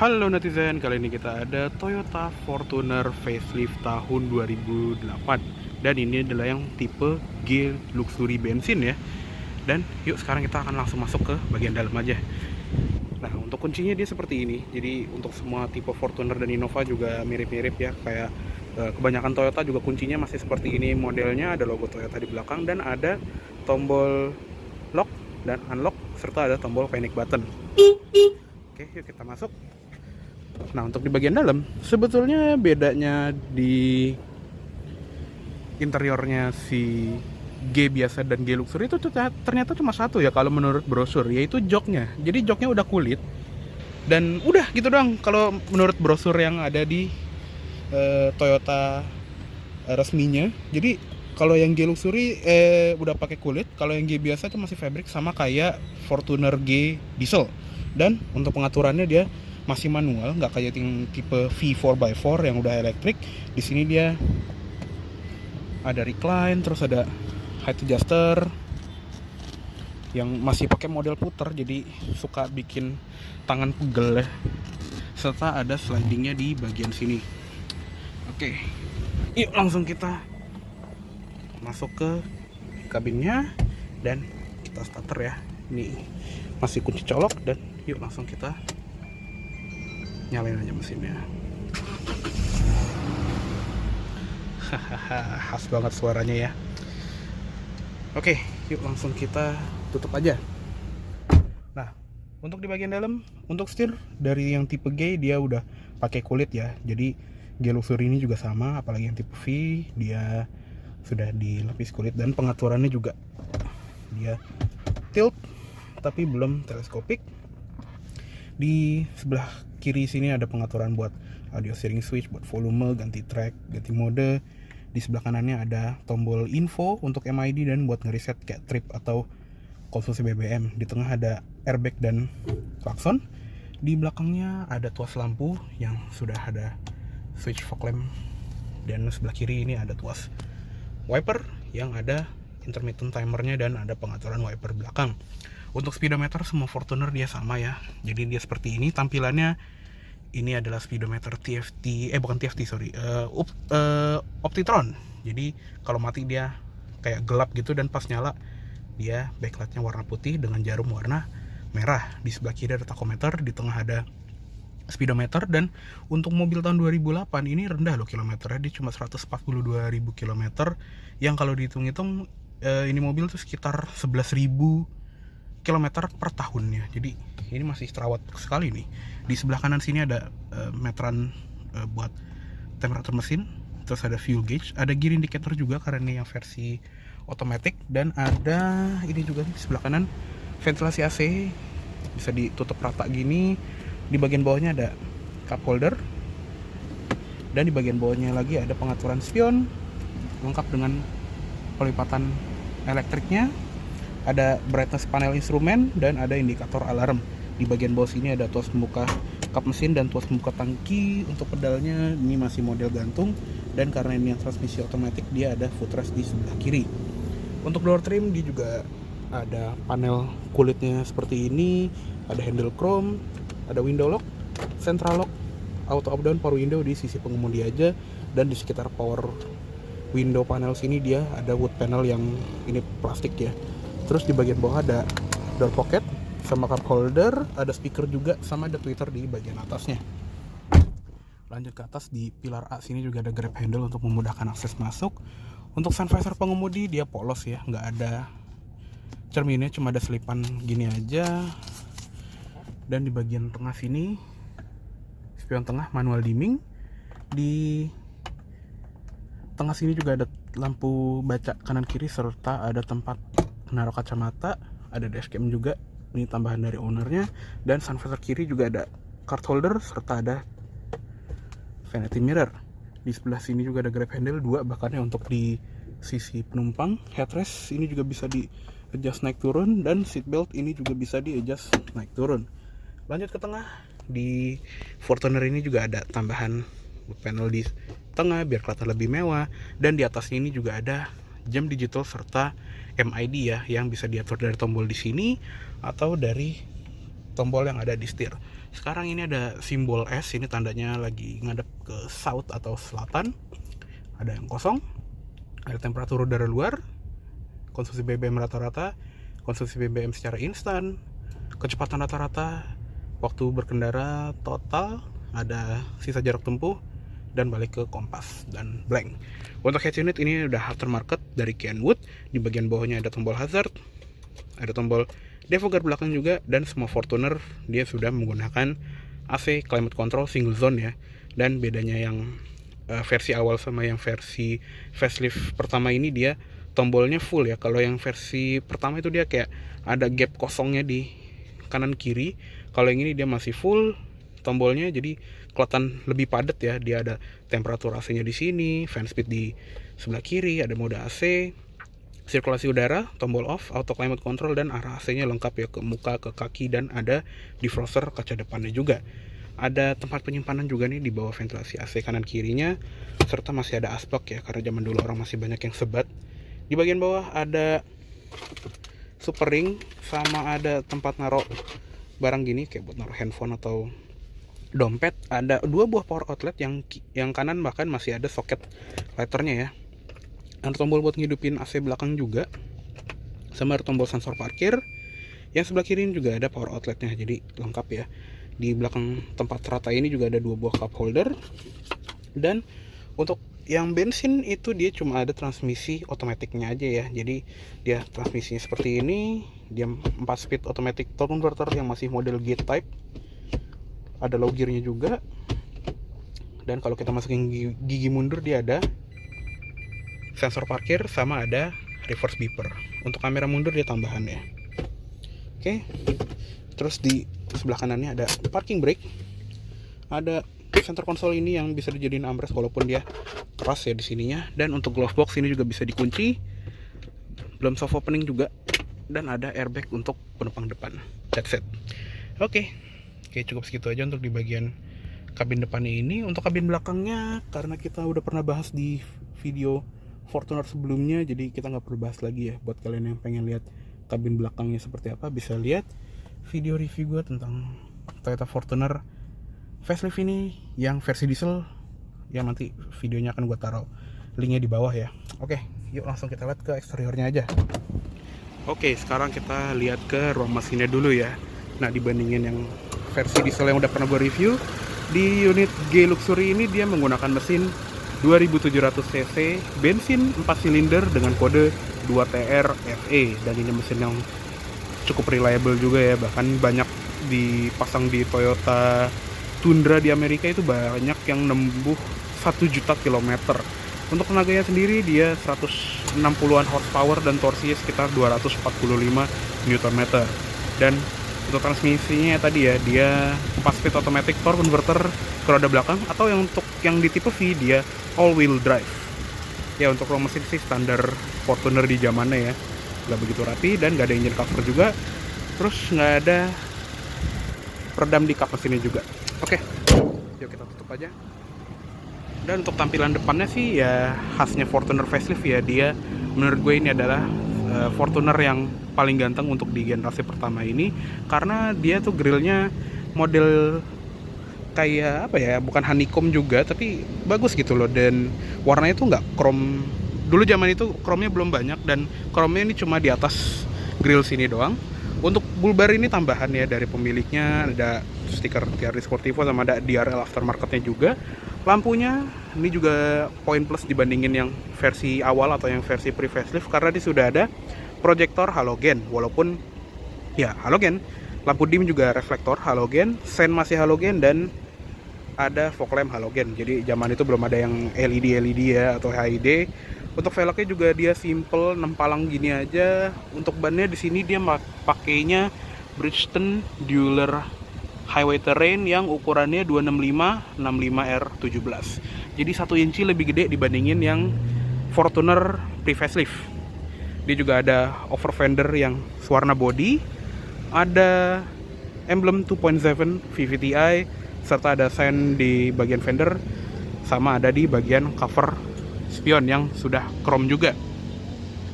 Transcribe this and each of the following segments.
Halo netizen, kali ini kita ada Toyota Fortuner facelift tahun 2008. Dan ini adalah yang tipe G Luxury bensin ya. Dan yuk sekarang kita akan langsung masuk ke bagian dalam aja. Nah, untuk kuncinya dia seperti ini. Jadi untuk semua tipe Fortuner dan Innova juga mirip-mirip ya. Kayak kebanyakan Toyota juga kuncinya masih seperti ini. Modelnya ada logo Toyota di belakang dan ada tombol lock dan unlock serta ada tombol panic button. Oke, yuk kita masuk. Nah, untuk di bagian dalam, sebetulnya bedanya di interiornya si G biasa dan G Luxury itu ternyata cuma satu ya kalau menurut brosur, yaitu joknya. Jadi joknya udah kulit dan udah gitu doang kalau menurut brosur yang ada di Toyota resminya. Jadi kalau yang G Luxury udah pakai kulit, kalau yang G biasa itu masih fabric sama kayak Fortuner G diesel. Dan untuk pengaturannya dia masih manual, nggak kayak yang tipe V4x4 yang udah elektrik. Di sini dia ada recline, terus ada height adjuster yang masih pakai model puter, jadi suka bikin tangan pegel ya. Serta ada slidingnya di bagian sini. Oke, yuk langsung kita masuk ke kabinnya dan kita starter ya. Ini masih kunci colok dan yuk langsung kita nyalain aja mesinnya. Hahaha, khas banget suaranya ya. Oke, yuk langsung kita tutup aja. Nah, untuk di bagian dalam, untuk setir dari yang tipe G dia udah pakai kulit ya. Jadi G Luxury ini juga sama, apalagi yang tipe V dia sudah dilapis kulit dan pengaturannya juga dia tilt tapi belum teleskopik. Di sebelah kiri sini ada pengaturan buat audio steering switch, buat volume, ganti track, ganti mode. Di sebelah kanannya ada tombol info untuk MID dan buat ngereset kayak trip atau konsumsi BBM. Di tengah ada airbag dan klakson. Di belakangnya ada tuas lampu yang sudah ada switch fog lamp. Dan sebelah kiri ini ada tuas wiper yang ada intermittent timernya dan ada pengaturan wiper belakang. Untuk speedometer semua Fortuner dia sama ya. Jadi dia seperti ini tampilannya. Ini adalah speedometer TFT, bukan TFT sorry, Optitron. Jadi kalau mati dia kayak gelap gitu dan pas nyala dia backlightnya warna putih dengan jarum warna merah. Di sebelah kiri ada tachometer, di tengah ada speedometer. Dan untuk mobil tahun 2008 ini rendah loh kilometernya, dia cuma 142.000 km. Yang kalau dihitung-hitung ini mobil tuh sekitar 11.000 kilometer per tahunnya. Jadi ini masih terawat sekali nih. Di sebelah kanan sini ada meteran buat temperatur mesin, terus ada fuel gauge, ada gear indicator juga karena ini yang versi otomatis, dan ada ini juga di sebelah kanan ventilasi AC bisa ditutup rata gini. Di bagian bawahnya ada cup holder dan di bagian bawahnya lagi ada pengaturan spion lengkap dengan pelipatan elektriknya. Ada brightness panel instrumen dan ada indikator alarm. Di bagian bawah sini ada tuas pembuka kap mesin dan tuas pembuka tangki. Untuk pedalnya ini masih model gantung dan karena ini yang transmisi otomatis dia ada footrest di sebelah kiri. Untuk door trim dia juga ada panel kulitnya seperti ini, ada handle chrome, ada window lock, central lock, auto up down power window di sisi pengemudi aja, dan di sekitar power window panel sini dia ada wood panel yang ini plastik ya. Terus di bagian bawah ada door pocket sama cup holder, ada speaker juga sama ada tweeter di bagian atasnya. Lanjut ke atas, di pilar A sini juga ada grab handle untuk memudahkan akses masuk. Untuk sun visor pengemudi dia polos ya, nggak ada cerminnya, cuma ada selipan gini aja. Dan di bagian tengah sini spion tengah manual dimming. Di tengah sini juga ada lampu baca kanan kiri serta ada tempat naruh kacamata, ada dashcam juga, ini tambahan dari ownernya. Dan sun visor kiri juga ada card holder serta ada vanity mirror. Di sebelah sini juga ada grab handle 2 bahkan ya untuk di sisi penumpang. Headrest ini juga bisa di adjust naik turun dan seatbelt ini juga bisa di adjust naik turun. Lanjut ke tengah, di Fortuner ini juga ada tambahan panel di tengah biar kelihatan lebih mewah, dan di atasnya ini juga ada jam digital serta MID ya yang bisa diatur dari tombol di sini atau dari tombol yang ada di setir. Sekarang ini ada simbol S, ini tandanya lagi ngadep ke south atau selatan. Ada yang kosong, ada temperatur udara luar, konsumsi BBM rata-rata, konsumsi BBM secara instan, kecepatan rata-rata, waktu berkendara total, ada sisa jarak tempuh, dan balik ke kompas dan blank. Untuk head unit ini udah aftermarket dari Kenwood. Di bagian bawahnya ada tombol hazard, ada tombol defogger belakang juga, dan semua Fortuner dia sudah menggunakan AC climate control single zone ya. Dan bedanya yang versi awal sama yang versi facelift pertama ini, dia tombolnya full ya. Kalau yang versi pertama itu dia kayak ada gap kosongnya di kanan kiri. Kalau yang ini dia masih full tombolnya, jadi kelihatan lebih padat ya. Dia ada temperatur AC-nya di sini, fan speed di sebelah kiri, ada mode AC, sirkulasi udara, tombol off, auto climate control, dan arah AC-nya lengkap ya, ke muka, ke kaki, dan ada defroster kaca depannya juga. Ada tempat penyimpanan juga nih di bawah ventilasi AC kanan kirinya, serta masih ada asbak ya, karena zaman dulu orang masih banyak yang sebat. Di bagian bawah ada super ring, sama ada tempat naruh barang gini kayak buat naruh handphone atau dompet. Ada 2 buah power outlet, yang kanan bahkan masih ada soket lighternya ya. Ada tombol buat ngidupin AC belakang juga, sama ada tombol sensor parkir. Yang sebelah kiri juga ada power outletnya, jadi lengkap ya. Di belakang tempat rata ini juga ada 2 buah cup holder. Dan untuk yang bensin itu dia cuma ada transmisi otomatiknya aja ya. Jadi dia transmisinya seperti ini, dia 4 speed automatic torque converter yang masih model gate type. Ada low gearnya juga. Dan kalau kita masukin gigi mundur, dia ada sensor parkir, sama ada reverse beeper. Untuk kamera mundur dia tambahan ya. Oke. Terus di sebelah kanannya ada parking brake. Ada center console ini yang bisa dijadiin armrest walaupun dia keras ya di sininya. Dan untuk glove box ini juga bisa dikunci. Belum soft opening juga. Dan ada airbag untuk penumpang depan. That's it. Oke, cukup segitu aja untuk di bagian kabin depannya ini. Untuk kabin belakangnya, karena kita udah pernah bahas di video Fortuner sebelumnya, jadi kita nggak perlu bahas lagi ya. Buat kalian yang pengen lihat kabin belakangnya seperti apa, bisa lihat video review gue tentang Toyota Fortuner facelift ini yang versi diesel, yang nanti videonya akan gue taruh linknya di bawah ya. Oke, yuk langsung kita lihat ke eksteriornya aja. Oke, sekarang kita lihat ke ruang mesinnya dulu ya. Nah, dibandingin yang versi diesel yang udah pernah gue review, di unit G Luxury ini dia menggunakan mesin 2700 cc, bensin 4 silinder dengan kode 2TR FE. Dan ini mesin yang cukup reliable juga ya, bahkan banyak dipasang di Toyota Tundra di Amerika itu banyak yang nembus 1 juta kilometer. Untuk tenaganya sendiri dia 160-an horsepower dan torsinya sekitar 245 Nm. Dan untuk transmisinya tadi ya, dia 4 speed automatic torque converter ke roda belakang, atau yang untuk yang di tipe V dia all wheel drive. Ya, untuk ruang mesin sih standar Fortuner di zamannya ya, nggak begitu rapi dan nggak ada engine cover juga. Terus nggak ada peredam di kap mesinnya juga. Oke, yuk kita tutup aja. Dan untuk tampilan depannya sih ya khasnya Fortuner facelift ya. Dia menurut gue ini adalah Fortuner yang paling ganteng untuk di generasi pertama ini, karena dia tuh grillnya model kayak apa ya, bukan honeycomb juga tapi bagus gitu loh. Dan warnanya tuh nggak chrome. Dulu zaman itu chrome-nya belum banyak, dan chrome-nya ini cuma di atas grill sini doang. Untuk bull bar ini tambahan ya dari pemiliknya, ada stiker TRD Sportivo sama ada DRL aftermarketnya juga. Lampunya ini juga poin plus dibandingin yang versi awal atau yang versi pre-facelift, karena dia sudah ada proyektor halogen, walaupun ya halogen. Lampu dim juga reflektor halogen, sen masih halogen, dan ada fog lamp halogen. Jadi zaman itu belum ada yang LED ya atau HID. Untuk velgnya juga dia simple 6 palang gini aja. Untuk bannya di sini dia pakainya Bridgestone Dueler Highway Terrain yang ukurannya 265 65R17. Jadi 1 inci lebih gede dibandingin yang Fortuner pre-facelift. Dia juga ada over fender yang warna body, ada emblem 2.7 VVTi, serta ada sign di bagian fender, sama ada di bagian cover spion yang sudah chrome juga.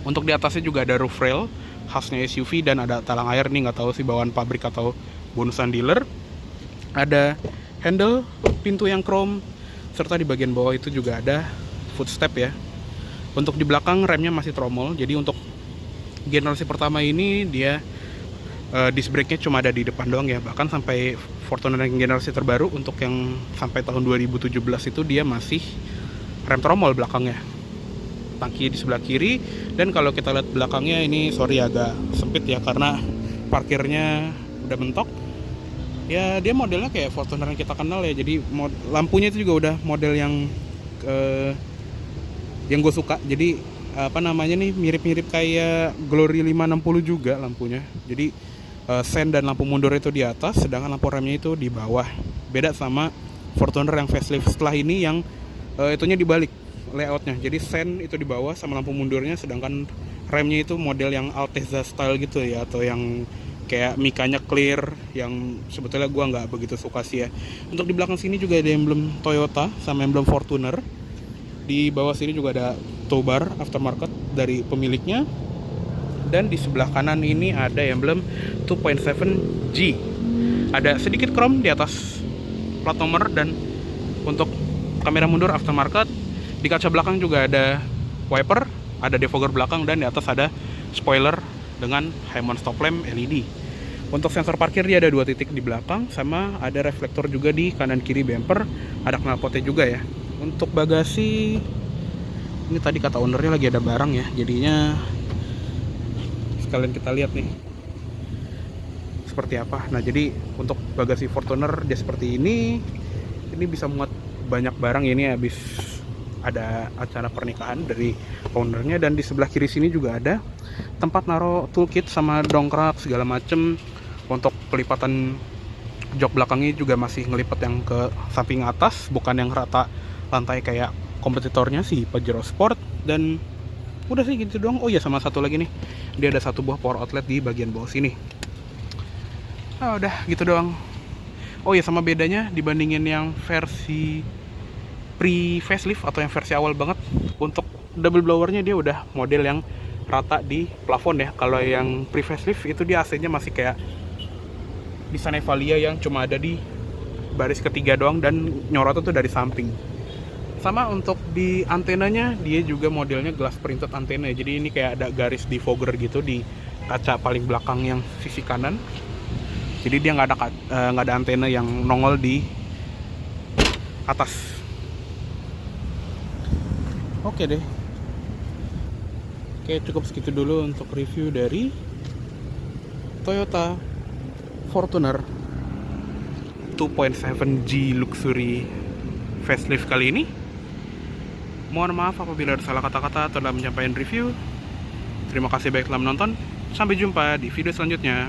Untuk di atasnya juga ada roof rail, khasnya SUV, dan ada talang air nih, nggak tahu sih bawaan pabrik atau bonusan dealer. Ada handle pintu yang chrome, serta di bagian bawah itu juga ada footstep ya. Untuk di belakang remnya masih tromol, jadi untuk generasi pertama ini dia disc brake-nya cuma ada di depan doang ya. Bahkan sampai Fortuner yang generasi terbaru untuk yang sampai tahun 2017 itu dia masih rem tromol belakangnya. Tangki di sebelah kiri, dan kalau kita lihat belakangnya ini sorry agak sempit ya karena parkirnya udah mentok. Ya dia modelnya kayak Fortuner yang kita kenal ya. Jadi lampunya itu juga udah model yang gue suka. Jadi apa namanya nih, mirip-mirip kayak Glory 560 juga lampunya. Jadi sen dan lampu mundur itu di atas, sedangkan lampu remnya itu di bawah. Beda sama Fortuner yang facelift setelah ini yang itunya dibalik layoutnya. Jadi sen itu di bawah sama lampu mundurnya, sedangkan remnya itu model yang Altezza style gitu ya, atau yang kayak mikanya clear, yang sebetulnya gua nggak begitu suka sih ya. Untuk di belakang sini juga ada emblem Toyota sama emblem Fortuner. Di bawah sini juga ada tow bar aftermarket dari pemiliknya. Dan di sebelah kanan ini ada emblem 2.7G. Ada sedikit chrome di atas plat nomor, dan untuk kamera mundur aftermarket. Di kaca belakang juga ada wiper, ada defogger belakang, dan di atas ada spoiler dengan Hammond stop lamp LED. Untuk sensor parkir dia ada 2 titik di belakang, sama ada reflektor juga di kanan kiri bumper. Ada knalpotnya juga ya. Untuk bagasi ini tadi kata ownernya lagi ada barang ya, jadinya sekalian kita lihat nih seperti apa. Nah jadi untuk bagasi Fortuner dia seperti ini bisa muat banyak barang. Ini habis ada acara pernikahan dari ownernya. Dan di sebelah kiri sini juga ada tempat naruh toolkit sama dongkrak segala macem. Untuk pelipatan jok belakangnya juga masih ngelipat yang ke samping atas, bukan yang rata lantai kayak kompetitornya si Pajero Sport. Dan udah sih gitu doang. Oh iya, sama satu lagi nih, dia ada satu buah power outlet di bagian bawah sini. Udah gitu doang. Oh iya, sama bedanya dibandingin yang versi pre-facelift atau yang versi awal banget, untuk double blowernya dia udah model yang rata di plafon ya. Kalau yang pre-facelift itu dia AC-nya masih kayak desain Evalia yang cuma ada di baris ketiga doang, dan nyorotnya tuh dari samping. Sama untuk di antenanya, dia juga modelnya glass printed antena. Jadi ini kayak ada garis defogger gitu di kaca paling belakang yang sisi kanan. Jadi dia nggak ada antena yang nongol di atas. Oke deh. Oke, cukup segitu dulu untuk review dari Toyota Fortuner 2.7G Luxury facelift kali ini. Mohon maaf apabila ada salah kata-kata atau dalam menyampaikan review. Terima kasih banyak telah menonton. Sampai jumpa di video selanjutnya.